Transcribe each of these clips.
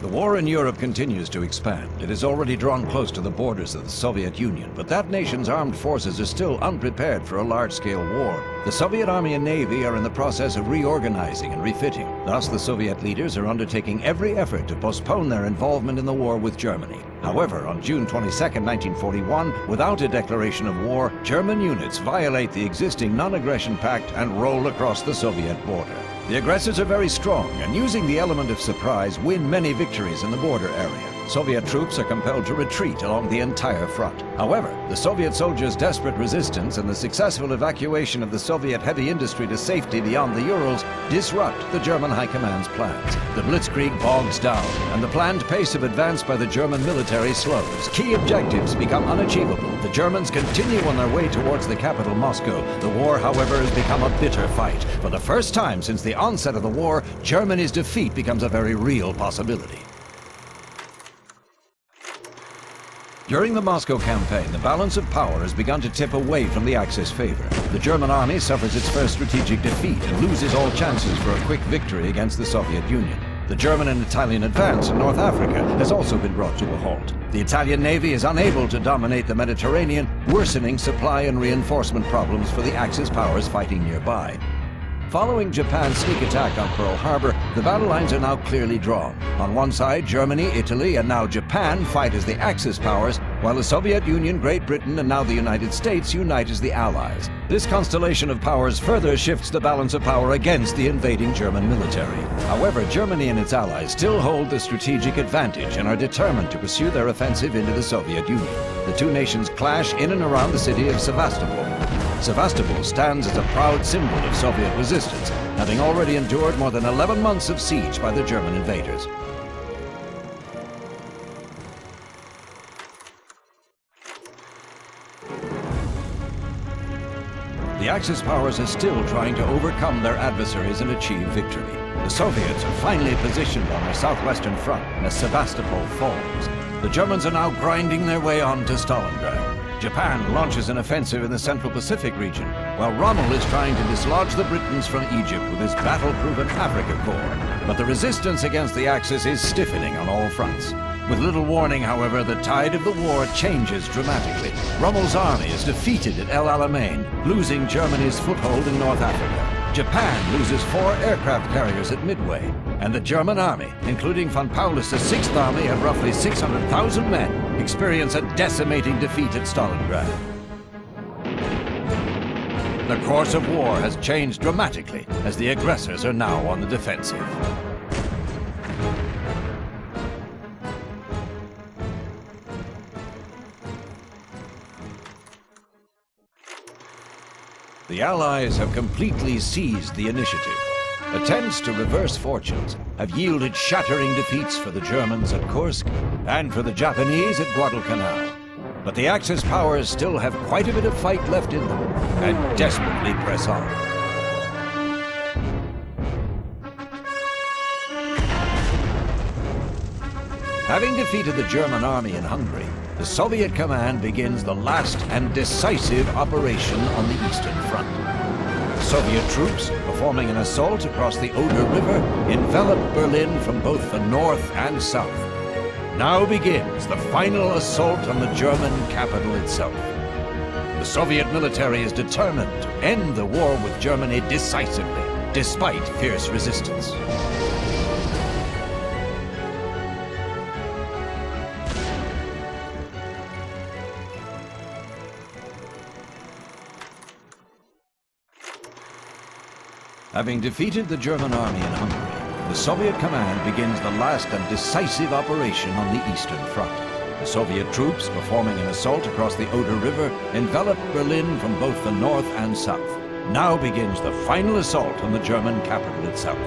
The war in Europe continues to expand. It has already drawn close to the borders of the Soviet Union, but that nation's armed forces are still unprepared for a large-scale war. The Soviet Army and Navy are in the process of reorganizing and refitting. Thus, the Soviet leaders are undertaking every effort to postpone their involvement in the war with Germany. However, on June 22, 1941, without a declaration of war, German units violate the existing non-aggression pact and roll across the Soviet border. The aggressors are very strong, and using the element of surprise, win many victories in the border area. Soviet troops are compelled to retreat along the entire front. However, the Soviet soldiers' desperate resistance and the successful evacuation of the Soviet heavy industry to safety beyond the Urals disrupt the German High Command's plans. The Blitzkrieg bogs down, and the planned pace of advance by the German military slows. Key objectives become unachievable. The Germans continue on their way towards the capital, Moscow. The war, however, has become a bitter fight. For the first time since the onset of the war, Germany's defeat becomes a very real possibility. During the Moscow campaign, the balance of power has begun to tip away from the Axis favor. The German army suffers its first strategic defeat and loses all chances for a quick victory against the Soviet Union. The German and Italian advance in North Africa has also been brought to a halt. The Italian Navy is unable to dominate the Mediterranean, worsening supply and reinforcement problems for the Axis powers fighting nearby. Following Japan's sneak attack on Pearl Harbor, the battle lines are now clearly drawn. On one side, Germany, Italy, and now Japan fight as the Axis powers, while the Soviet Union, Great Britain, and now the United States unite as the Allies. This constellation of powers further shifts the balance of power against the invading German military. However, Germany and its allies still hold the strategic advantage and are determined to pursue their offensive into the Soviet Union. The two nations clash in and around the city of Sevastopol. Sevastopol stands as a proud symbol of Soviet resistance, having already endured more than 11 months of siege by the German invaders. The Axis powers are still trying to overcome their adversaries and achieve victory. The Soviets are finally positioned on their southwestern front as Sevastopol falls. The Germans are now grinding their way on to Stalingrad. Japan launches an offensive in the Central Pacific region, while Rommel is trying to dislodge the Britons from Egypt with his battle-proven Africa Corps. But the resistance against the Axis is stiffening on all fronts. With little warning, however, the tide of the war changes dramatically. Rommel's army is defeated at El Alamein, losing Germany's foothold in North Africa. Japan loses 4 aircraft carriers at Midway, and the German army, including von Paulus's 6th Army of roughly 600,000 men, experience a decimating defeat at Stalingrad. The course of war has changed dramatically as the aggressors are now on the defensive. The Allies have completely seized the initiative. Attempts to reverse fortunes have yielded shattering defeats for the Germans at Kursk and for the Japanese at Guadalcanal. But the Axis powers still have quite a bit of fight left in them and desperately press on. Having defeated the German army in Hungary, the Soviet command begins the last and decisive operation on the Eastern Front. Soviet troops, performing an assault across the Oder River, envelop Berlin from both the north and south. Now begins the final assault on the German capital itself. The Soviet military is determined to end the war with Germany decisively, despite fierce resistance. Having defeated the German army in Hungary, the Soviet command begins the last and decisive operation on the Eastern Front. The Soviet troops, performing an assault across the Oder River, envelop Berlin from both the north and south. Now begins the final assault on the German capital itself.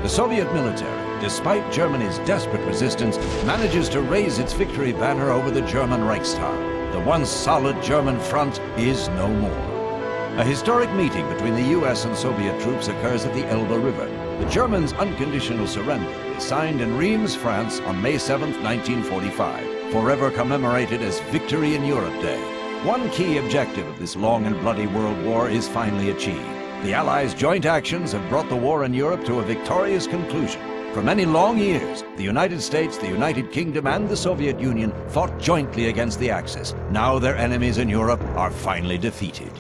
The Soviet military, despite Germany's desperate resistance, manages to raise its victory banner over the German Reichstag. The once solid German front is no more. A historic meeting between the US and Soviet troops occurs at the Elbe River. The Germans' unconditional surrender is signed in Reims, France on May 7, 1945, forever commemorated as Victory in Europe Day. One key objective of this long and bloody world war is finally achieved. The Allies' joint actions have brought the war in Europe to a victorious conclusion. For many long years, the United States, the United Kingdom, and the Soviet Union fought jointly against the Axis. Now their enemies in Europe are finally defeated.